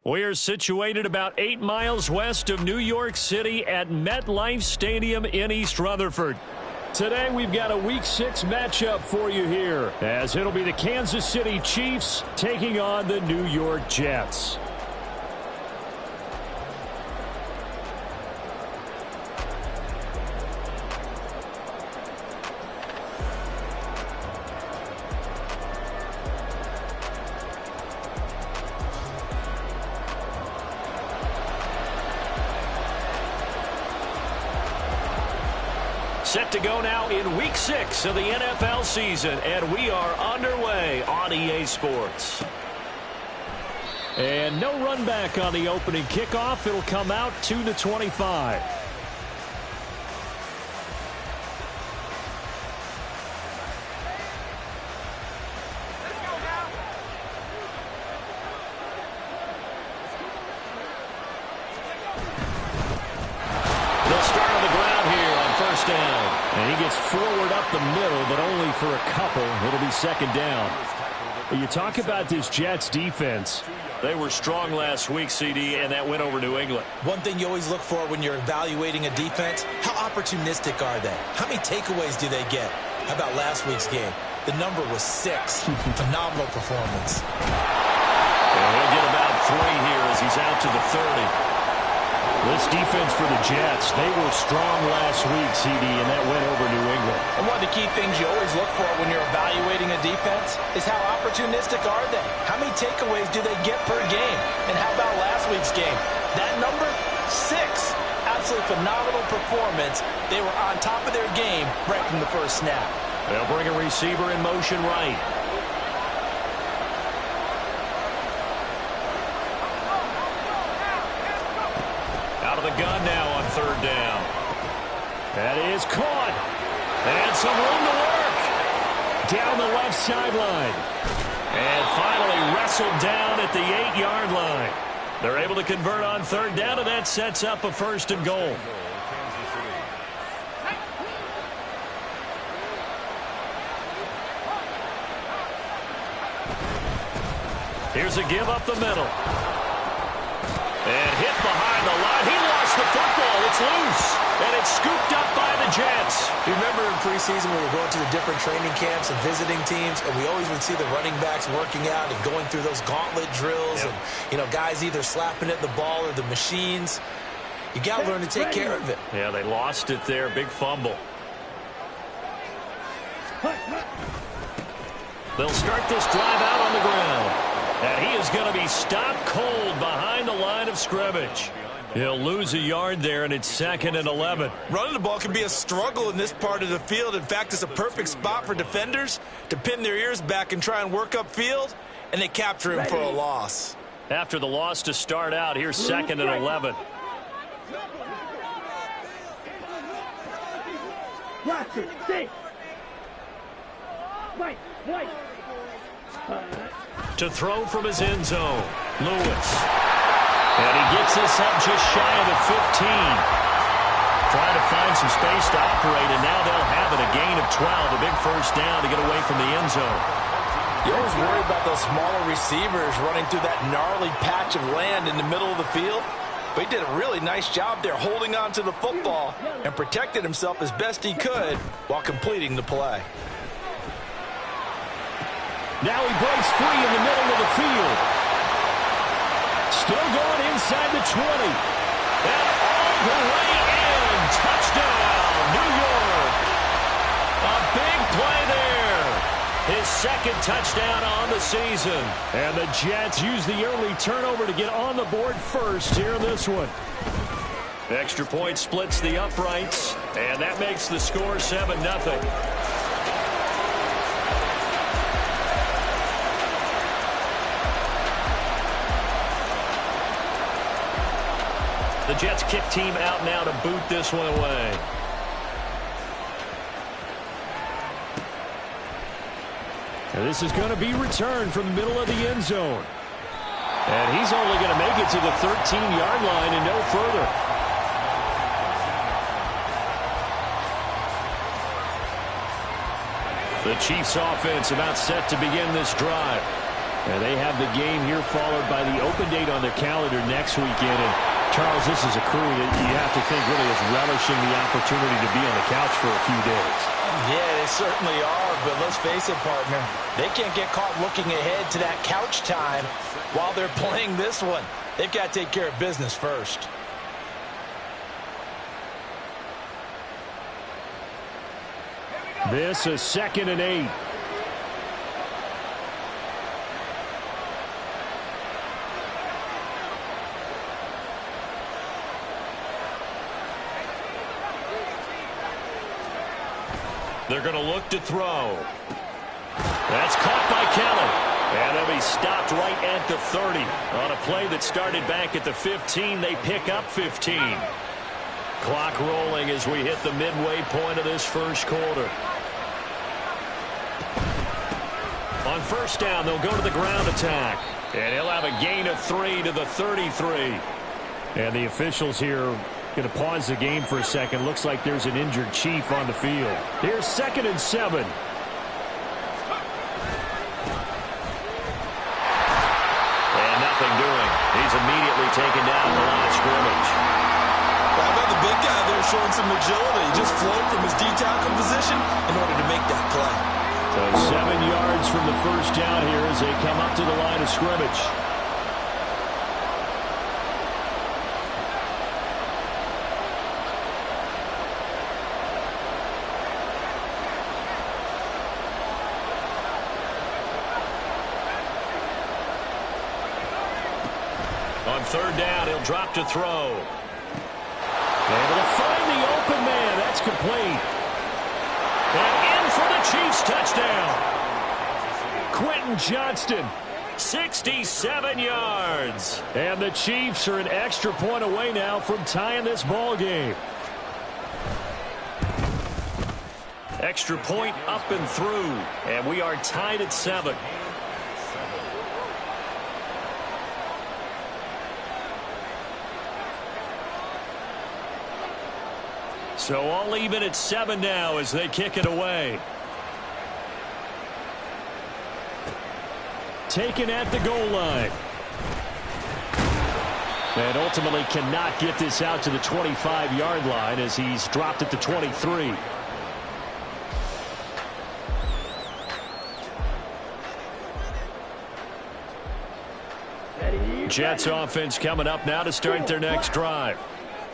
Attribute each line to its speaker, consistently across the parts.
Speaker 1: We're situated about 8 miles west of New York City at MetLife Stadium in East Rutherford. Today we've got a Week 6 matchup for you here, as it'll be the Kansas City Chiefs taking on the New York Jets. Set to go now in Week 6 of the NFL season, and we are underway on EA Sports. And no run back on the opening kickoff. It'll come out 2-25. They'll start on the ground here on first down. And he gets forward up the middle, but only for a couple. It'll be second down. You talk about this Jets defense. They were strong last week, CD, and that went over New England.
Speaker 2: One thing you always look for when you're evaluating a defense, how opportunistic are they? How many takeaways do they get? How about last week's game? The number was 6. Phenomenal performance.
Speaker 1: And he'll get about 3 here as he's out to the 30. This defense for the Jets, they were strong last week, CD, and that went over New England.
Speaker 2: And one of the key things you always look for when you're evaluating a defense is how opportunistic are they? How many takeaways do they get per game? And how about last week's game? That number, 6. Absolutely phenomenal performance. They were on top of their game right from the first snap.
Speaker 1: They'll bring a receiver in motion right. The gun now on third down. That is caught. And some room to work. Down the left sideline. And finally wrestled down at the 8-yard line. They're able to convert on third down, and that sets up a first and goal. Here's a give up the middle. And hit behind the line. He lost the football. It's loose. And it's scooped up by the Jets.
Speaker 2: You remember in preseason we were going to the different training camps and visiting teams, and we always would see the running backs working out and going through those gauntlet drills.
Speaker 1: Yep.
Speaker 2: And, you know, guys either slapping at the ball or the machines. You got to learn to take care of it.
Speaker 1: Yeah, they lost it there. Big fumble. They'll start this drive out on the ground. And he is going to be stopped cold behind the line of scrimmage. He'll lose a yard there, and it's 2nd and 11.
Speaker 2: Running the ball can be a struggle in this part of the field. In fact, it's a perfect spot for defenders to pin their ears back and try and work upfield, and they capture him for a loss.
Speaker 1: After the loss to start out, here's 2nd and 11. To throw from his end zone, Lewis. And he gets this up just shy of the 15. Trying to find some space to operate, and now they'll have it. A gain of 12, a big first down to get away from the end zone.
Speaker 2: You always worry about those smaller receivers running through that gnarly patch of land in the middle of the field. But he did a really nice job there holding on to the football and protected himself as best he could while completing the play.
Speaker 1: Now he breaks free in the middle of the field. Still going inside the 20. And all the way in. Touchdown, New York. A big play there. His 2nd touchdown on the season. And the Jets use the early turnover to get on the board first here in this one. Extra point splits the uprights. And that makes the score 7-0. The Jets kick team out now to boot this one away. And this is going to be returned from the middle of the end zone. And he's only going to make it to the 13-yard line and no further. The Chiefs offense about set to begin this drive. And they have the game here followed by the open date on their calendar next weekend. And Charles, this is a crew that you have to think really is relishing the opportunity to be on the couch for a few days.
Speaker 2: Yeah, they certainly are, but let's face it, partner. They can't get caught looking ahead to that couch time while they're playing this one. They've got to take care of business first.
Speaker 1: This is 2nd and 8. They're going to look to throw. That's caught by Kelly. And they'll be stopped right at the 30. On a play that started back at the 15, they pick up 15. Clock rolling as we hit the midway point of this first quarter. On first down, they'll go to the ground attack. And he'll have a gain of 3 to the 33. And the officials here going to pause the game for a second. Looks like there's an injured Chief on the field. Here's 2nd and 7. And nothing doing. He's immediately taken down the line of scrimmage.
Speaker 3: How about the big guy there showing some agility? He just flowed from his D-tackle position in order to make that play.
Speaker 1: So 7 yards from the first down here as they come up to the line of scrimmage. On third down, he'll drop to throw. Able to find the open man. That's complete. And in for the Chiefs touchdown. Quentin Johnston, 67 yards. And the Chiefs are an extra point away now from tying this ball game. Extra point up and through. And we are tied at 7. So all even at 7 now as they kick it away. Taken at the goal line. And ultimately cannot get this out to the 25-yard line as he's dropped at the 23. Jets offense coming up now to start their next drive.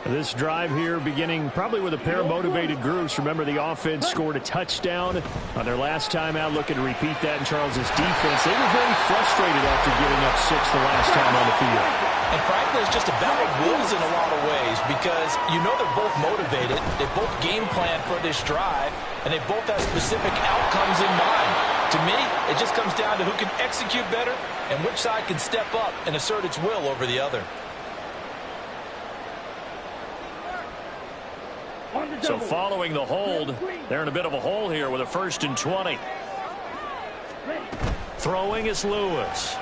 Speaker 1: This drive here beginning probably with a pair of motivated groups. Remember, the offense scored a touchdown on their last time out, looking to repeat that in Charles's defense. They were very frustrated after giving up 6 the last time on the field.
Speaker 2: And frankly, it's just a battle of wills in a lot of ways because you know they're both motivated. They both game plan for this drive, and they both have specific outcomes in mind. To me, it just comes down to who can execute better and which side can step up and assert its will over the other.
Speaker 1: So following the hold, they're in a bit of a hole here with a 1st and 20. Throwing is Lewis.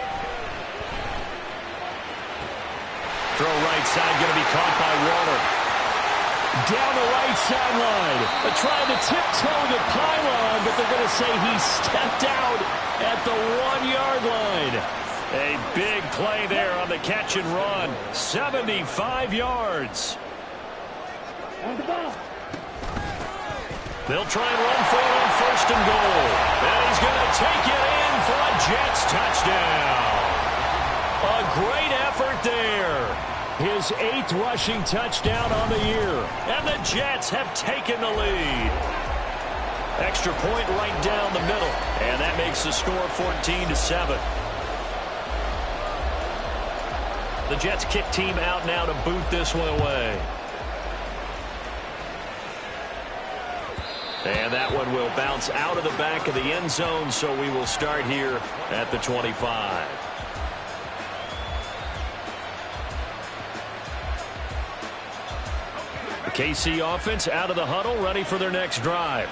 Speaker 1: Throw right side, going to be caught by Waller. Down the right sideline. They're trying to tiptoe the pylon, but they're going to say he stepped out at the 1-yard line. A big play there on the catch and run. 75 yards. They'll try and run for it on 1st and goal. And he's going to take it in for a Jets touchdown. A great effort there. His 8th rushing touchdown on the year. And the Jets have taken the lead. Extra point right down the middle. And that makes the score 14-7. The Jets kick team out now to boot this one away. And that one will bounce out of the back of the end zone, so we will start here at the 25. The KC offense out of the huddle, ready for their next drive.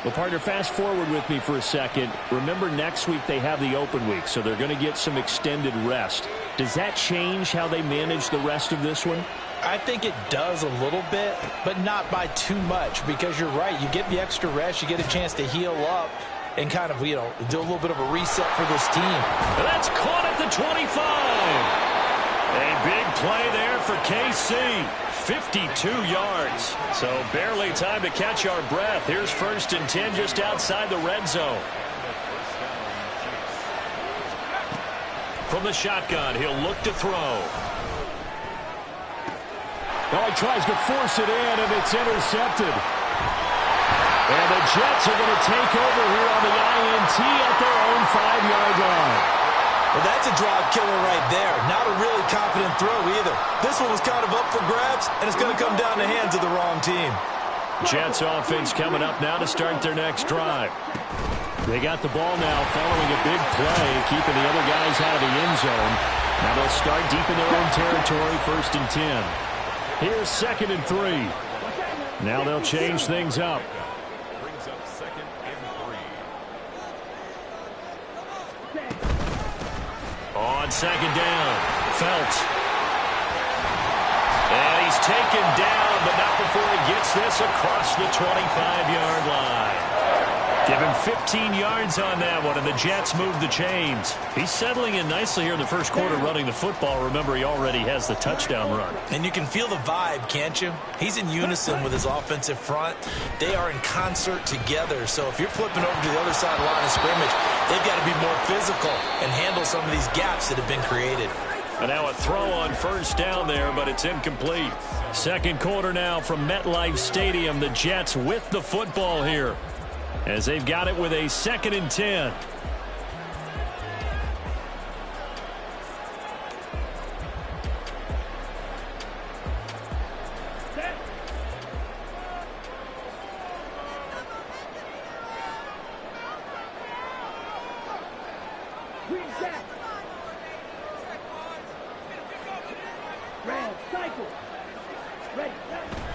Speaker 1: Well, partner, fast forward with me for a second. Remember, next week they have the open week, so they're going to get some extended rest. Does that change how they manage the rest of this one?
Speaker 2: I think it does a little bit, but not by too much, because you're right. You get the extra rest. You get a chance to heal up. and kind of, do a little bit of a reset for this team.
Speaker 1: That's caught at the 25. A big play there for KC. 52 yards. So barely time to catch our breath. Here's 1st and 10 just outside the red zone. From the shotgun, he'll look to throw.
Speaker 4: Now he tries to force it in, and it's intercepted. And the Jets are going to take over here on the INT at their own 5-yard line.
Speaker 3: Well, that's a drive killer right there. Not a really confident throw either. This one was kind of up for grabs, and it's going to come down the hands of the wrong team.
Speaker 1: Jets offense coming up now to start their next drive. They got the ball now following a big play, keeping the other guys out of the end zone. Now they'll start deep in their own territory, 1st and 10. Here's 2nd and 3. Now they'll change things up.
Speaker 4: Brings up 2nd and 3.
Speaker 1: On 2nd down, Phelps. And he's taken down, but not before he gets this across the 25-yard line. Give him 15 yards on that one, and the Jets move the chains. He's settling in nicely here in the first quarter running the football. Remember, he already has the touchdown run.
Speaker 2: And you can feel the vibe, can't you? He's in unison with his offensive front. They are in concert together. So if you're flipping over to the other side of the line of scrimmage, they've got to be more physical and handle some of these gaps that have been created.
Speaker 1: And now a throw on 1st down there, but it's incomplete. 2nd quarter now from MetLife Stadium. The Jets with the football here, as they've got it with a 2nd and 10.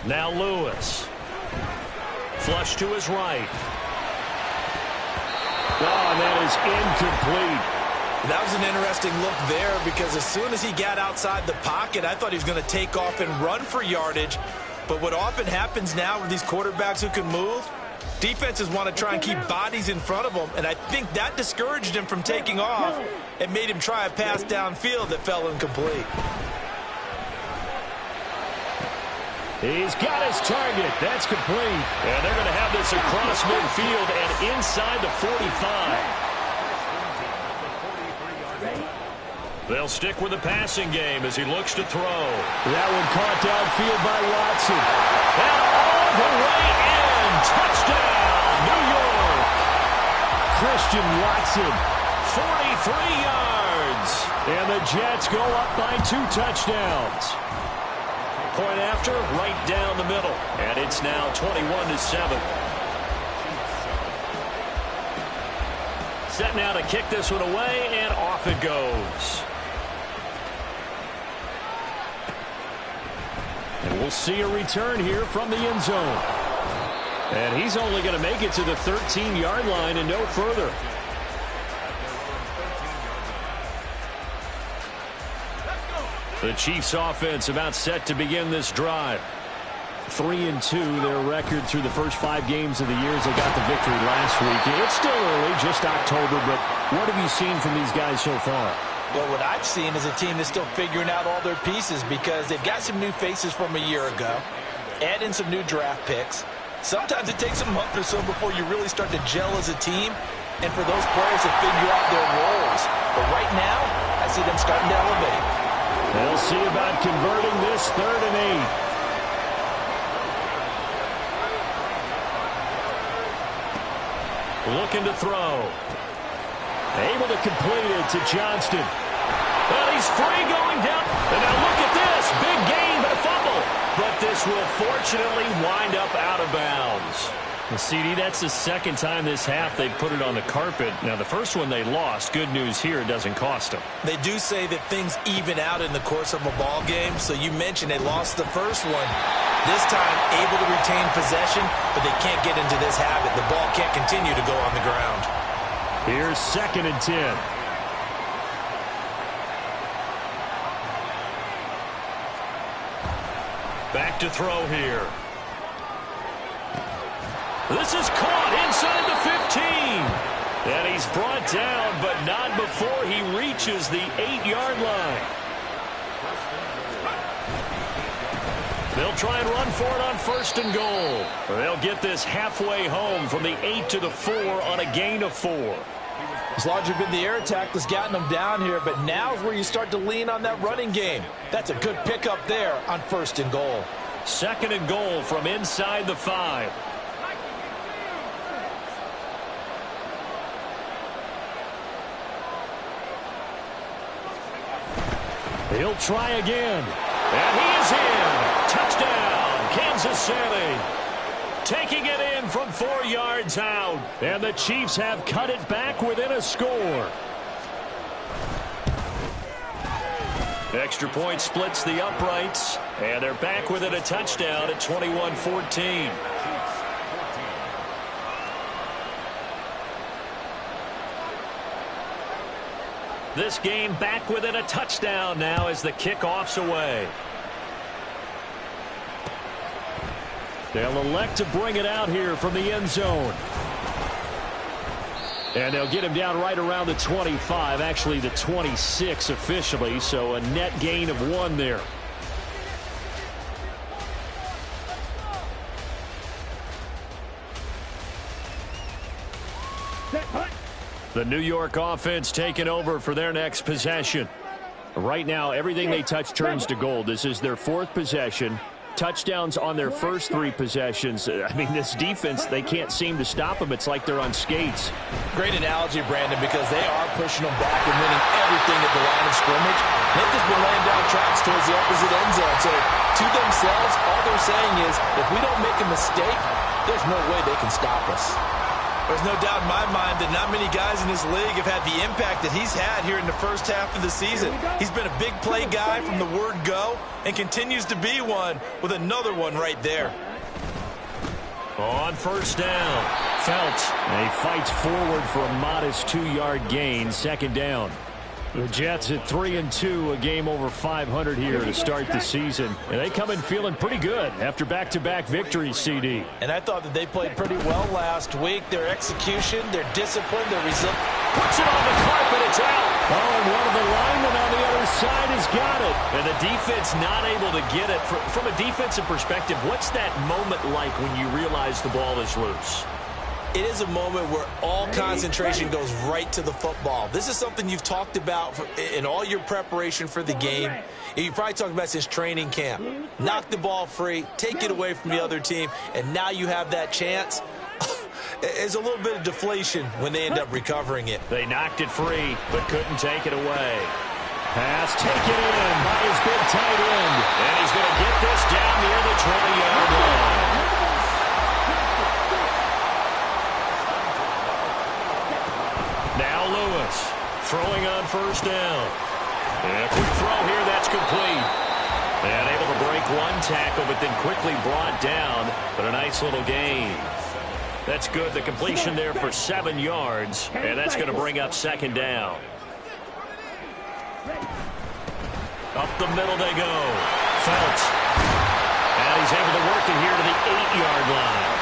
Speaker 1: Now Lewis. Flush to his right. Oh, and that is incomplete.
Speaker 2: That was an interesting look there, because as soon as he got outside the pocket, I thought he was going to take off and run for yardage. But what often happens now with these quarterbacks who can move, defenses want to try and keep bodies in front of them, and I think that discouraged him from taking off and made him try a pass downfield that fell incomplete.
Speaker 1: He's got his target. That's complete. And they're going to have this across midfield and inside the 45. They'll stick with the passing game as he looks to throw.
Speaker 4: That one caught downfield by Watson.
Speaker 1: And all the way in. Touchdown, New York.
Speaker 4: Christian Watson.
Speaker 1: 43 yards.
Speaker 4: And the Jets go up by 2 touchdowns.
Speaker 1: Point after, right down the middle. And it's now 21-7. Set now to kick this one away, and off it goes. And we'll see a return here from the end zone. And he's only going to make it to the 13-yard line and no further. The Chiefs offense about set to begin this drive. 3-2 their record through the first 5 games of the year as they got the victory last week. It's still early, just October, but what have you seen from these guys so far?
Speaker 2: Well, what I've seen is a team that's still figuring out all their pieces, because they've got some new faces from a year ago, add in some new draft picks. Sometimes it takes a month or so before you really start to gel as a team, and for those players to figure out their roles. But right now, I see them starting to elevate.
Speaker 4: They'll see about converting this 3rd and
Speaker 1: 8. Looking to throw. Able to complete it to Johnston. But he's free going down. And now look at this. Big gain, but a fumble. But this will fortunately wind up out of bounds. Well, CD, that's the 2nd time this half they've put it on the carpet. Now, the first one they lost. Good news here, it doesn't cost them.
Speaker 2: They do say that things even out in the course of a ball game. So you mentioned they lost the first one. This time, able to retain possession, but they can't get into this habit. The ball can't continue to go on the ground.
Speaker 1: Here's 2nd and 10. Back to throw here. This is caught inside the 15. And he's brought down, but not before he reaches the 8-yard line. They'll try and run for it on 1st and goal. They'll get this halfway home from the 8 to the 4 on a gain of 4.
Speaker 2: It's largely been the air attack that's gotten them down here, but now is where you start to lean on that running game. That's a good pickup there on 1st and goal.
Speaker 1: 2nd and goal from inside the 5. He'll try again. And he is in. Touchdown, Kansas City. Taking it in from 4 yards out. And the Chiefs have cut it back within a score. Extra point splits the uprights. And they're back within a touchdown at 21-14. This game back within a touchdown now as the kickoff's away. They'll elect to bring it out here from the end zone. And they'll get him down right around the 25, actually the 26 officially, so a net gain of 1 there. The New York offense taking over for their next possession. Right now, everything they touch turns to gold. This is their 4th possession. Touchdowns on their first 3 possessions. I mean, this defense, they can't seem to stop them. It's like they're on skates.
Speaker 2: Great analogy, Brandon, because they are pushing them back and winning everything at the line of scrimmage. They've just been laying down tracks towards the opposite end zone. So to themselves, all they're saying is, if we don't make a mistake, there's no way they can stop us.
Speaker 3: There's no doubt in my mind that not many guys in this league have had the impact that he's had here in the first half of the season. He's been a big play guy from the word go and continues to be one with another one right there.
Speaker 1: On 1st down, Felts. And he fights forward for a modest 2-yard gain, 2nd down. The Jets at 3-2, a game over 500 here to start the season. And they come in feeling pretty good after back-to-back victories, CD.
Speaker 2: And I thought that they played pretty well last week. Their execution, their discipline, their resilience.
Speaker 1: Puts it on the carpet, it's out. Oh, and one of the linemen on the other side has got it. And the defense not able to get it. From a defensive perspective, what's that moment like when you realize the ball is loose?
Speaker 2: It is a moment where all concentration goes right to the football. This is something you've talked about in all your preparation for the game. You probably talked about since training camp. Knock the ball free, take it away from the other team, and now you have that chance. There's a little bit of deflation when they end up recovering it.
Speaker 1: They knocked it free, but couldn't take it away. Pass taken in by his big tight end. And he's going to get this down near the 20-yard line. Now Lewis throwing on 1st down. And a quick throw here, that's complete. And able to break 1 tackle, but then quickly brought down. But a nice little gain. That's good. The completion there for 7 yards. And that's going to bring up 2nd down. Up the middle they go. Felts. And he's able to work it here to the 8-yard line.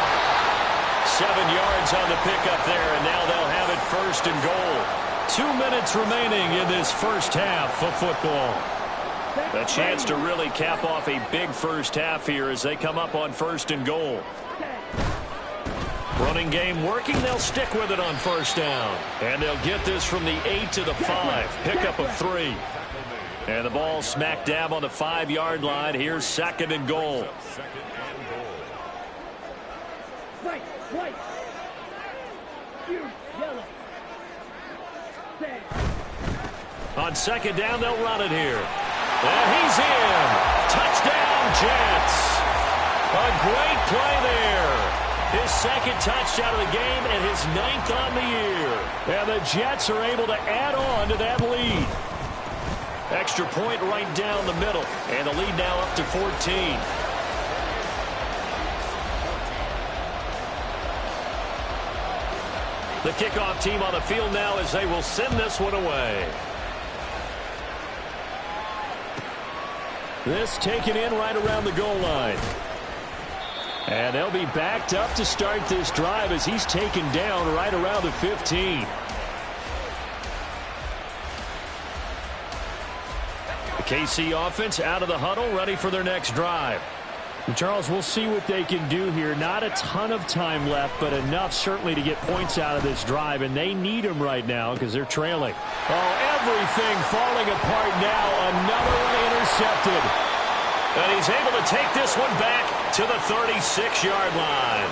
Speaker 1: 7 yards on the pickup there, and now they'll have it 1st and goal. 2 minutes remaining in this first half of football. A chance to really cap off a big first half here as they come up on 1st and goal. Running game working, they'll stick with it on 1st down. And they'll get this from the 8 to the 5. Pickup of 3. And the ball smack dab on the 5-yard line. Here's 2nd and goal. On 2nd down, they'll run it here. And he's in. Touchdown, Jets. A great play there. His 2nd touchdown of the game and his 9th on the year. And the Jets are able to add on to that lead. Extra point right down the middle. And the lead now up to 14. The kickoff team on the field now as they will send this one away. This taken in right around the goal line.
Speaker 4: And they'll be backed up to start this drive as he's taken down right around the 15. The KC offense out of the huddle, ready for their next drive. And Charles, we'll see what they can do here. Not a ton of time left, but enough certainly to get points out of this drive, and they need them right now because they're trailing. Oh, everything falling apart now. Another one intercepted. And he's able to take this one back to the 36-yard line.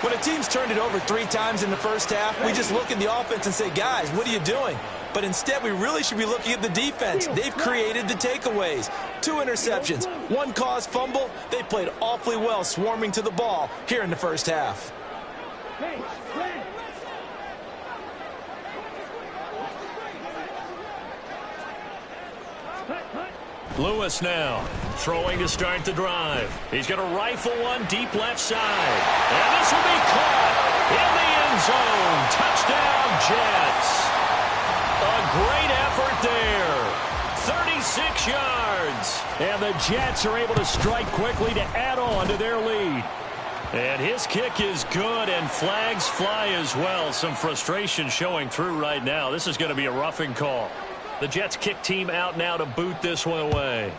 Speaker 3: When a team's turned it over 3 times in the first half, we just look at the offense and say, guys, what are you doing? But instead, we really should be looking at the defense. They've created the takeaways. 2 interceptions, 1 caused fumble. They played awfully well swarming to the ball here in the first half.
Speaker 4: Lewis now throwing to start the drive. He's going to rifle one deep left side. And this will be caught in the end zone. Touchdown, Jets. A great effort there. 36 yards. And the Jets are able to strike quickly to add on to their lead. And his kick is good, and flags fly as well. Some frustration showing through right now. This is going to be a roughing call. The Jets kick team out now to boot this one away.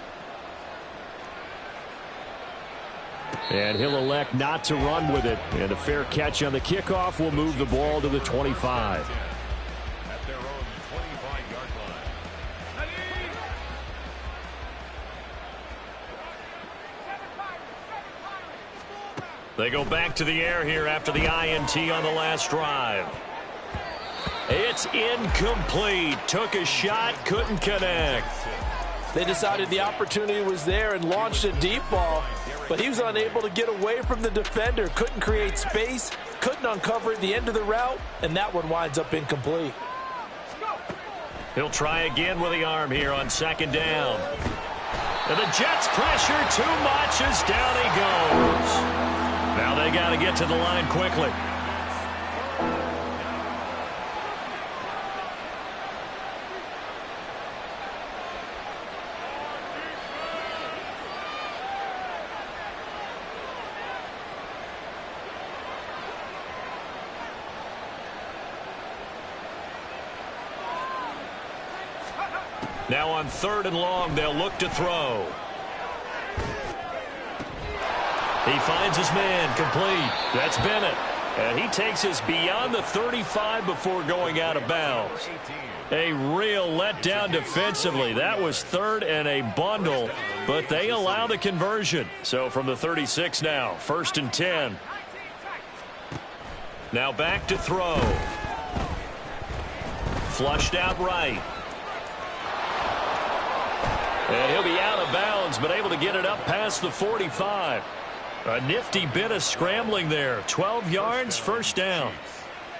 Speaker 4: And he'll elect not to run with it. And a fair catch on the kickoff will move the ball to the 25.
Speaker 1: At their own 25-yard line.
Speaker 4: They go back to the air here after the INT on the last drive. It's incomplete. Took a shot, couldn't connect.
Speaker 2: They decided the opportunity was there and launched a deep ball, but he was unable to get away from the defender. Couldn't create space, couldn't uncover at the end of the route, and that one winds up incomplete.
Speaker 4: He'll try again with the arm here on second down. And the Jets pressure too much as down he goes. Now they got to get to the line quickly. Now on 3rd and long, they'll look to throw. He finds his man, complete. That's Bennett. And he takes us beyond the 35 before going out of bounds. A real letdown defensively. That was 3rd and a bundle, but they allow the conversion. So from the 36 now, 1st and 10. Now back to throw. Flushed out right. And he'll be out of bounds, but able to get it up past the 45. A nifty bit of scrambling there. 12 yards, 1st down.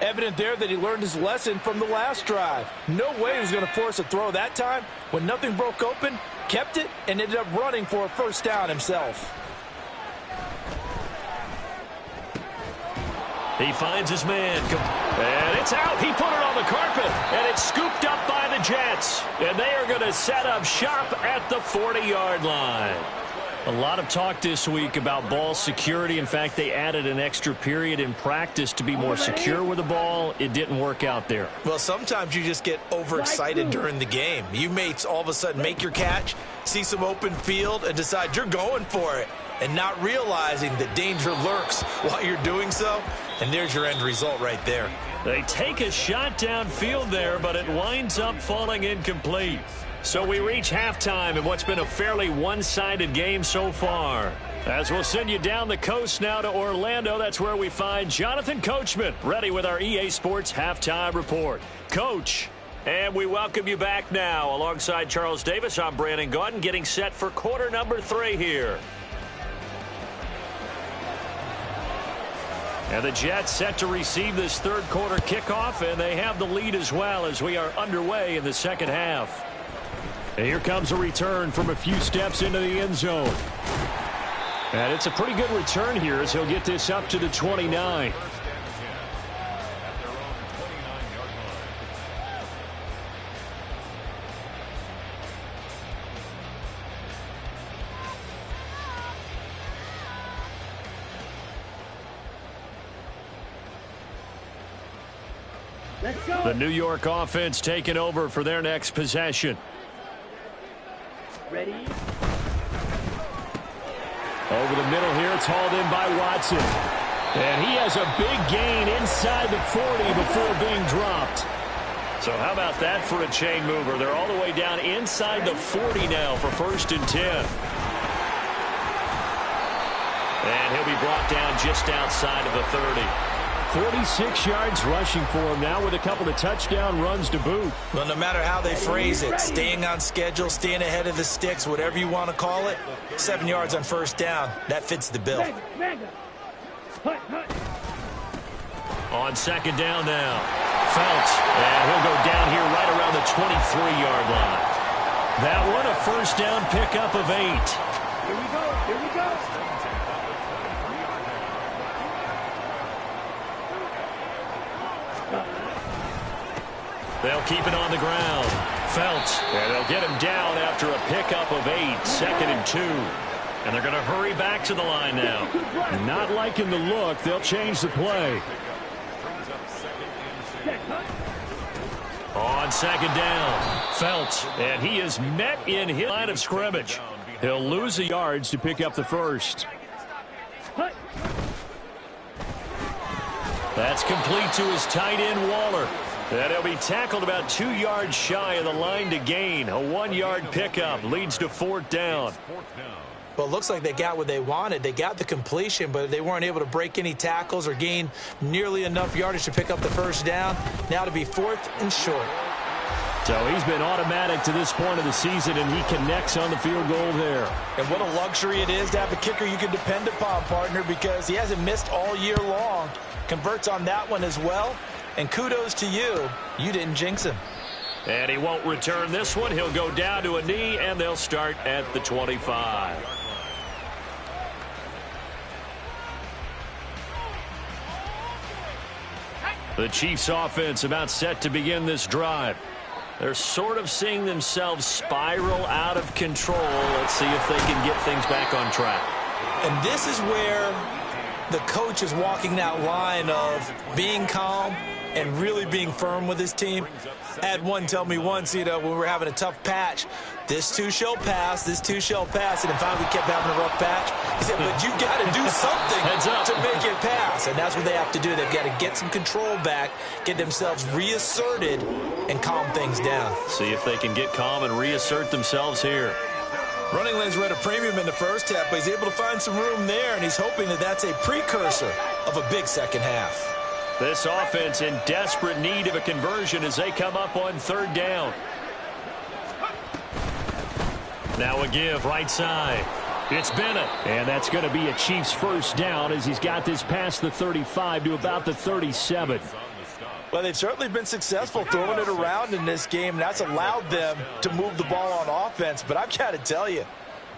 Speaker 2: Evident there that he learned his lesson from the last drive. No way he was going to force a throw that time. When nothing broke open, kept it, and ended up running for a 1st down himself.
Speaker 4: He finds his man. And it's out. He put it on the carpet. And it's scooped up by the Jets. And they are going to set up shop at the 40-yard line. A lot of talk this week about ball security. In fact, they added an extra period in practice to be more secure with the ball. It didn't work out there.
Speaker 3: Well, sometimes you just get overexcited during the game. You may all of a sudden make your catch, see some open field, and decide you're going for it, and not realizing that danger lurks while you're doing so. And there's your end result right there.
Speaker 4: They take a shot downfield there, but it winds up falling incomplete. So we reach halftime in what's been a fairly one-sided game so far. As we'll send you down the coast now to Orlando, that's where we find Jonathan Coachman, ready with our EA Sports Halftime Report. Coach, and we welcome you back now. Alongside Charles Davis, I'm Brandon Gaudin, getting set for quarter number 3 here. And the Jets set to receive this 3rd quarter kickoff, and they have the lead as well as we are underway in the 2nd half. And here comes a return from a few steps into the end zone. And it's a pretty good return here as he'll get this up to the 29. The New York offense taking over for their next possession.
Speaker 5: Ready?
Speaker 1: Over the middle here, it's hauled in by Watson. And he has a big gain inside the 40 before being dropped.
Speaker 4: So how about that for a chain mover? They're all the way down inside the 40 now for 1st and 10. And he'll be brought down just outside of the 30.
Speaker 1: 46 yards rushing for him now with a couple of touchdown runs to boot.
Speaker 2: Well, no matter how they phrase it, staying on schedule, staying ahead of the sticks, whatever you want to call it, 7 yards on 1st down, that fits the bill.
Speaker 4: On 2nd down now, Phelps, and he'll go down here right around the 23-yard line.
Speaker 1: That one a 1st down pickup of 8.
Speaker 5: Here we go. Here we go.
Speaker 4: They'll keep it on the ground. Phelps, and they'll get him down after a pickup of 8, 2nd and 2. And they're going to hurry back to the line now.
Speaker 1: Not liking the look. They'll change the play.
Speaker 4: On 2nd down, Phelps, and he is met in his line of scrimmage.
Speaker 1: He'll lose the yards to pick up the 1st.
Speaker 4: That's complete to his tight end, Waller. And he'll be tackled about 2 yards shy of the line to gain. A 1-yard pickup leads to 4th down.
Speaker 2: Well, it looks like they got what they wanted. They got the completion, but they weren't able to break any tackles or gain nearly enough yardage to pick up the 1st down. Now to be 4th and short.
Speaker 1: So he's been automatic to this point of the season, and he connects on the field goal there.
Speaker 2: And what a luxury it is to have a kicker you can depend upon, partner, because he hasn't missed all year long. Converts on that one as well. And kudos to you. You didn't jinx him.
Speaker 4: And he won't return this one. He'll go down to a knee, and they'll start at the 25. The Chiefs offense about set to begin this drive. They're sort of seeing themselves spiral out of control. Let's see if they can get things back on track.
Speaker 2: And this is where the coach is walking that line of being calm and really being firm with his team. I had one tell me once, when we were having a tough patch, this too shall pass, this too shall pass. And then finally we kept having a rough patch. He said, but you got to do something to make it pass. And that's what they have to do. They've got to get some control back, get themselves reasserted, and calm things down.
Speaker 4: See if they can get calm and reassert themselves here.
Speaker 2: Running lanes were at a premium in the 1st half, but he's able to find some room there, and he's hoping that that's a precursor of a big 2nd half.
Speaker 4: This offense in desperate need of a conversion as they come up on 3rd down. Now a give right side. It's Bennett.
Speaker 1: And that's going to be a Chiefs 1st down as he's got this past the 35 to about the 37.
Speaker 2: Well, they've certainly been successful throwing it around in this game, and that's allowed them to move the ball on offense. But I've got to tell you,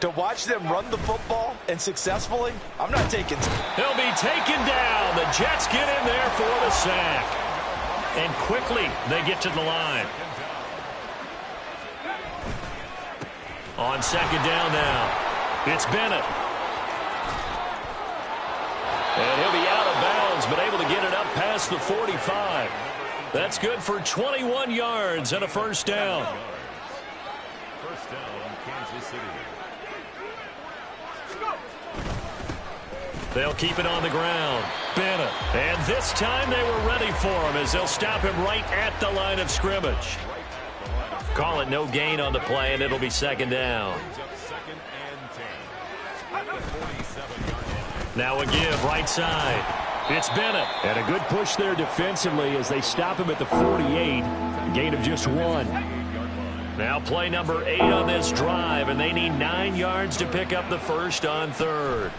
Speaker 2: to watch them run the football and successfully, I'm not taking.
Speaker 4: He'll be taken down. The Jets get in there for the sack. And quickly, they get to the line. On 2nd down now, it's Bennett. And he'll be out of bounds, but able to get it up past the 45. That's good for 21 yards and a 1st down.
Speaker 6: 1st down, Kansas City.
Speaker 4: They'll keep it on the ground. Bennett. And this time they were ready for him as they'll stop him right at the line of scrimmage. Call it no gain on the play, and it'll be 2nd down. Now a give right side. It's Bennett.
Speaker 1: And a good push there defensively as they stop him at the 48. Gain of just 1.
Speaker 4: Now play number 8 on this drive, and they need 9 yards to pick up the 1st on 3rd.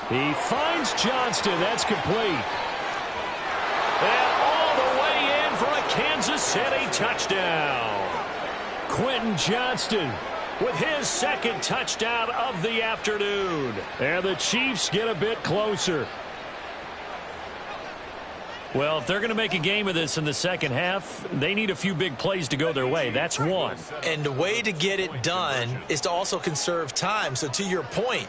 Speaker 1: He finds Johnston. That's complete.
Speaker 4: And all the way in for a Kansas City touchdown.
Speaker 1: Quentin Johnston with his 2nd touchdown of the afternoon. And the Chiefs get a bit closer.
Speaker 4: Well, if they're going to make a game of this in the 2nd half, they need a few big plays to go their way. That's one.
Speaker 2: And the way to get it done is to also conserve time. So to your point,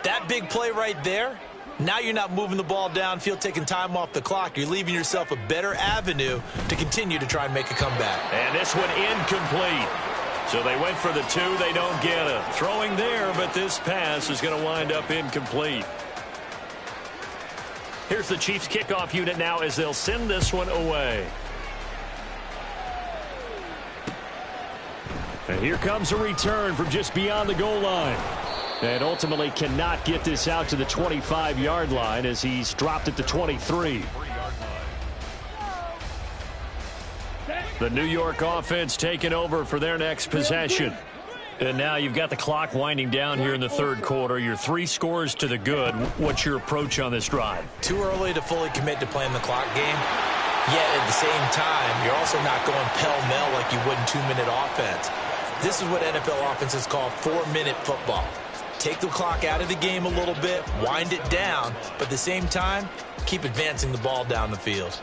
Speaker 2: that big play right there,
Speaker 3: Now you're not moving the ball downfield, taking time off the clock. You're leaving yourself a better avenue to continue to try and make a comeback.
Speaker 4: And this one incomplete. So they went for the 2. They don't get it. Throwing there, but this pass is going to wind up incomplete. Here's the Chiefs kickoff unit now as they'll send this one away. And here comes a return from just beyond the goal line. And ultimately cannot get this out to the 25-yard line as he's dropped at the 23. The New York offense taking over for their next possession. And now you've got the clock winding down here in the third quarter. You're 3 scores to the good. What's your approach on this drive?
Speaker 2: Too early to fully commit to playing the clock game. Yet at the same time, you're also not going pell-mell like you would in 2-minute offense. This is what NFL offenses call 4-minute football. Take the clock out of the game a little bit, wind it down, but at the same time, keep advancing the ball down the field.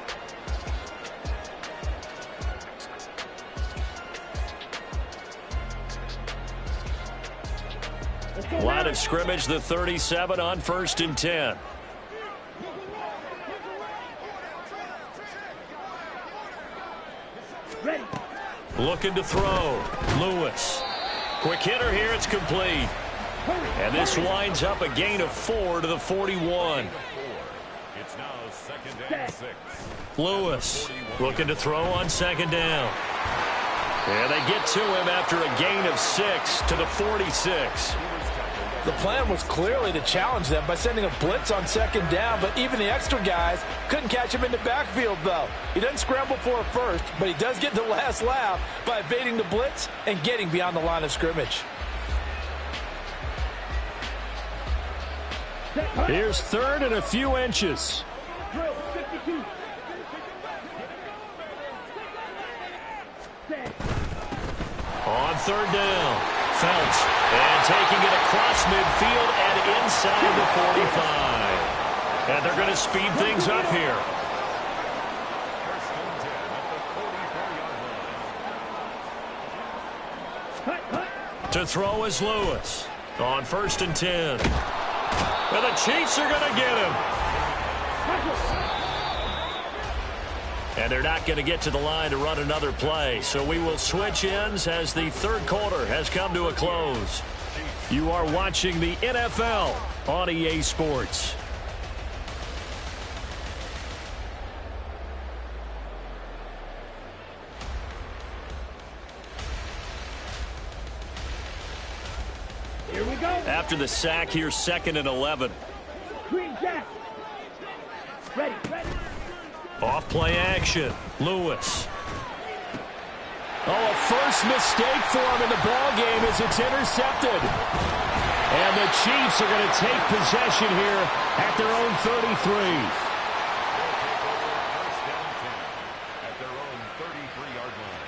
Speaker 4: Line of scrimmage, the 37 on 1st and 10.
Speaker 5: Ready.
Speaker 4: Looking to throw. Lewis. Quick hitter here. It's complete. And this winds up a gain of 4 to the 41.
Speaker 6: It's now 2nd and 6.
Speaker 4: Lewis looking to throw on 2nd down. And they get to him after a gain of 6 to the 46.
Speaker 2: The plan was clearly to challenge them by sending a blitz on 2nd down, but even the extra guys couldn't catch him in the backfield, though. He doesn't scramble for it first, but he does get the last laugh by evading the blitz and getting beyond the line of scrimmage.
Speaker 4: Here's 3rd and a few inches.
Speaker 5: Drill 52.
Speaker 4: On 3rd down, Phelps, and taking it across midfield and inside the 45. And they're going to speed things up here.
Speaker 6: First and 10 at the 44-yard line.
Speaker 4: To throw is Lewis. On 1st and 10. And the Chiefs are going to get him. And they're not going to get to the line to run another play. So we will switch ends as the third quarter has come to a close. You are watching the NFL on EA Sports.
Speaker 5: Here we go.
Speaker 4: After the sack, here's 2nd and 11.
Speaker 5: Green Jack. Ready.
Speaker 4: Off play action. Lewis. Oh, a first mistake for him in the ball game as it's intercepted. And the Chiefs are going to take possession here at their own 33.
Speaker 6: First down 10 at their own 33-yard line.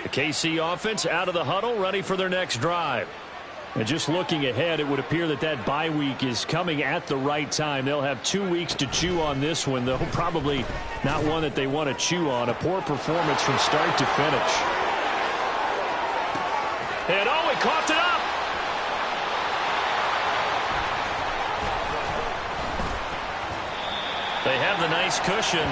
Speaker 4: The KC offense out of the huddle, ready for their next drive. And just looking ahead, it would appear that that bye week is coming at the right time. They'll have 2 weeks to chew on this one, though probably not one that they want to chew on. A poor performance from start to finish. And oh, he coughed it up. They have the nice cushion.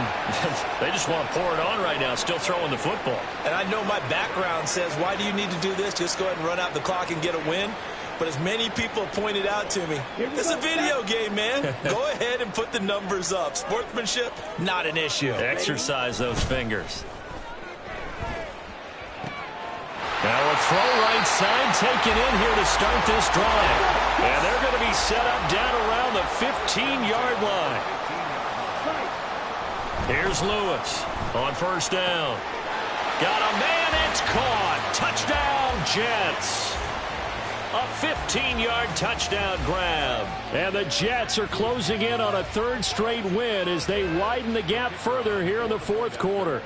Speaker 4: They just want to pour it on right now, still throwing the football.
Speaker 2: And I know my background says, why do you need to do this? Just go ahead and run out the clock and get a win. But as many people have pointed out to me, it's a video game, man. Go ahead and put the numbers up. Sportsmanship, not an issue.
Speaker 4: Exercise those fingers. Now a throw right side taken in here to start this drive. And they're going to be set up down around the 15-yard line. Here's Lewis on 1st down. Got a man, it's caught. Touchdown, Jets. A 15-yard touchdown grab. And the Jets are closing in on a 3rd straight win as they widen the gap further here in the 4th quarter.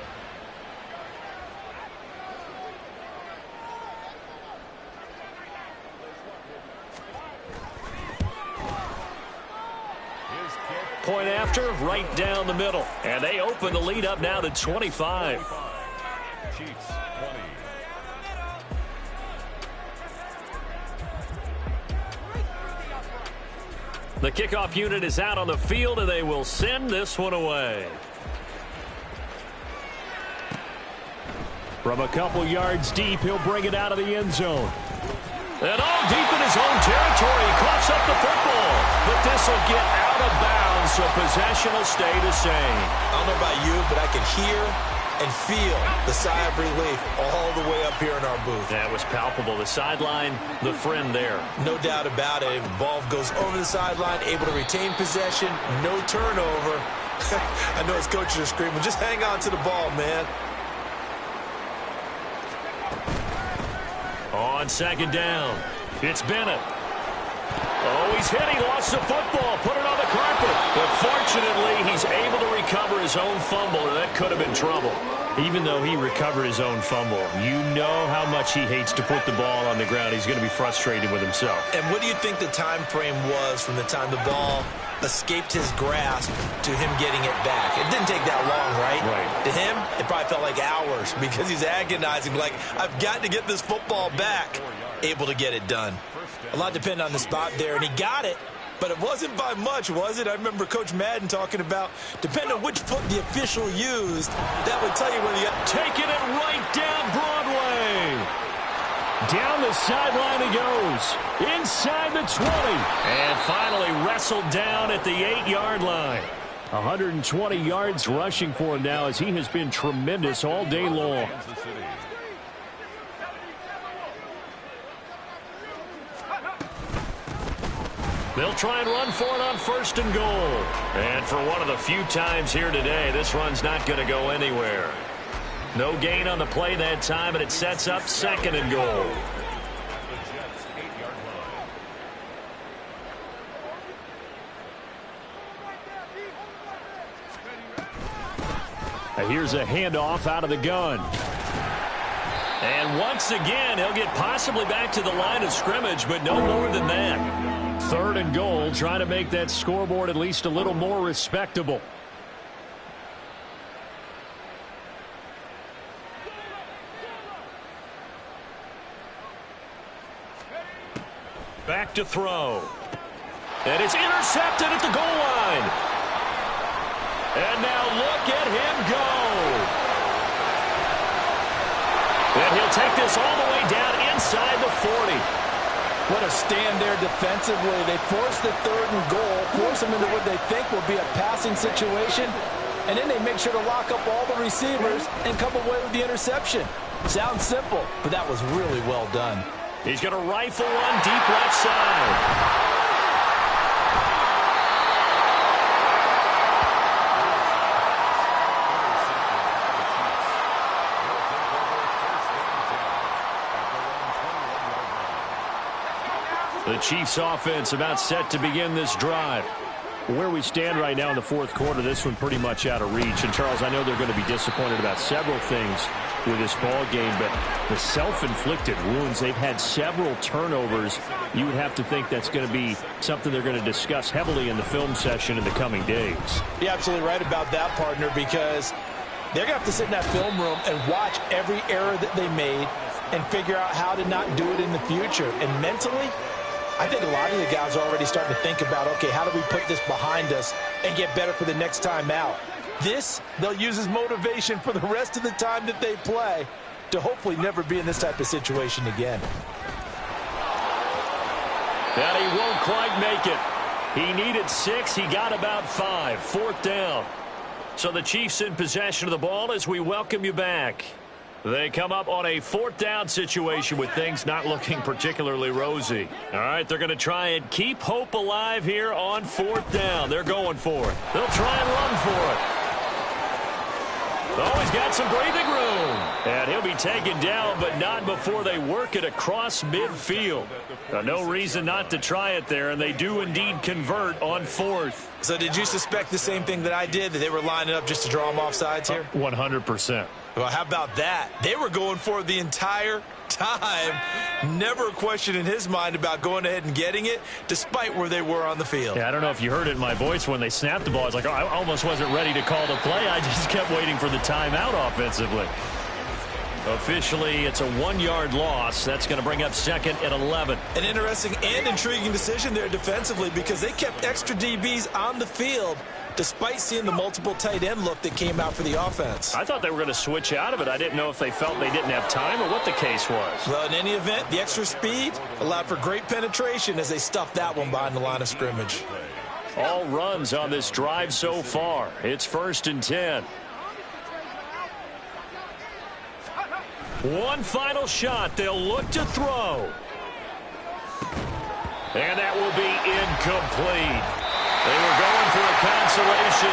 Speaker 4: point after, right down the middle. And they open the lead up now to 25.
Speaker 6: Chiefs 20.
Speaker 4: The kickoff unit is out on the field, and they will send this one away.
Speaker 1: From a couple yards deep, he'll bring it out of the end zone.
Speaker 4: And all deep in his own territory, coughs up the football. But this will get out of bounds, so possession will stay the same.
Speaker 3: I don't know about you, but I can hear and feel the sigh of relief all the way up here in our booth.
Speaker 4: That was palpable. The sideline, the friend there.
Speaker 3: No doubt about it. The ball goes over the sideline, able to retain possession, no turnover. I know his coaches are screaming, just hang on to the ball, man.
Speaker 4: On second down, it's Bennett. Oh, he's hit. He lost the football. Put it on the carpet. But fortunately, he's able to recover his own fumble, or that could have been trouble.
Speaker 1: Even though he recovered his own fumble, you know how much he hates to put the ball on the ground. He's going to be frustrated with himself.
Speaker 3: And what do you think the time frame was from the time the ball escaped his grasp to him getting it back? It didn't take that long, right?
Speaker 1: Right.
Speaker 3: To him, it probably felt like hours because he's agonizing, like, I've got to get this football back. Able to get it done. A lot depended on the spot there, and he got it, but it wasn't by much, was it? I remember Coach Madden talking about, depending on which foot the official used, that would tell you whether you got
Speaker 4: taking it right down Broadway.
Speaker 1: Down the sideline he goes. Inside the 20.
Speaker 4: And finally wrestled down at the 8-yard line.
Speaker 1: 120 yards rushing for him now as he has been tremendous all day long.
Speaker 4: They'll try and run for it on first and goal. And for one of the few times here today, this run's not going to go anywhere. No gain on the play that time, and it sets up second and goal.
Speaker 1: Here's a handoff out of the gun.
Speaker 4: And once again, he'll get possibly back to the line of scrimmage, but no more than that.
Speaker 1: Third and goal, trying to make that scoreboard at least a little more respectable.
Speaker 4: Back to throw. And it's intercepted at the goal line. And now look at him go. And he'll take this all the way down inside the 40.
Speaker 2: What a stand there defensively. They force the third and goal, force them into what they think will be a passing situation, and then they make sure to lock up all the receivers and come away with the interception. Sounds simple, but that was really well done.
Speaker 4: He's going to rifle one deep left side.
Speaker 1: The Chiefs offense about set to begin this drive. Where we stand right now in the fourth quarter, this one pretty much out of reach. And, Charles, I know they're going to be disappointed about several things with this ball game, but the self-inflicted wounds, they've had several turnovers. You would have to think that's going to be something they're going to discuss heavily in the film session in the coming days.
Speaker 2: You're absolutely right about that, partner, because they're going to have to sit in that film room and watch every error that they made and figure out how to not do it in the future. And mentally, I think a lot of the guys are already starting to think about, okay, how do we put this behind us and get better for the next time out? This, they'll use as motivation for the rest of the time that they play to hopefully never be in this type of situation again.
Speaker 4: And he won't quite make it. He needed 6. He got about 5. Fourth down. So the Chiefs in possession of the ball as we welcome you back. They come up on a fourth down situation with things not looking particularly rosy. All right, they're going to try and keep hope alive here on fourth down. They're going for it. They'll try and run for it. Oh, he's got some breathing room. And he'll be taken down, but not before they work it across midfield. No reason not to try it there, and they do indeed convert on fourth.
Speaker 3: So did you suspect the same thing that I did, that they were lining up just to draw them off sides here?
Speaker 1: 100%.
Speaker 3: Well, how about that? They were going for the entire time. Never a question in his mind about going ahead and getting it, despite where they were on the field.
Speaker 4: Yeah, I don't know if you heard it in my voice when they snapped the ball. It's like, oh, I almost wasn't ready to call the play. I just kept waiting for the timeout offensively. Officially, it's a 1-yard loss. That's going to bring up 2nd and 11.
Speaker 3: An interesting and intriguing decision there defensively because they kept extra DBs on the field despite seeing the multiple tight end look that came out for the offense.
Speaker 4: I thought they were going to switch out of it. I didn't know if they felt they didn't have time or what the case was.
Speaker 3: Well, in any event, the extra speed allowed for great penetration as they stuffed that one behind the line of scrimmage.
Speaker 4: All runs on this drive so far. It's 1st and 10. One final shot. They'll look to throw. And that will be incomplete. They were going for a consolation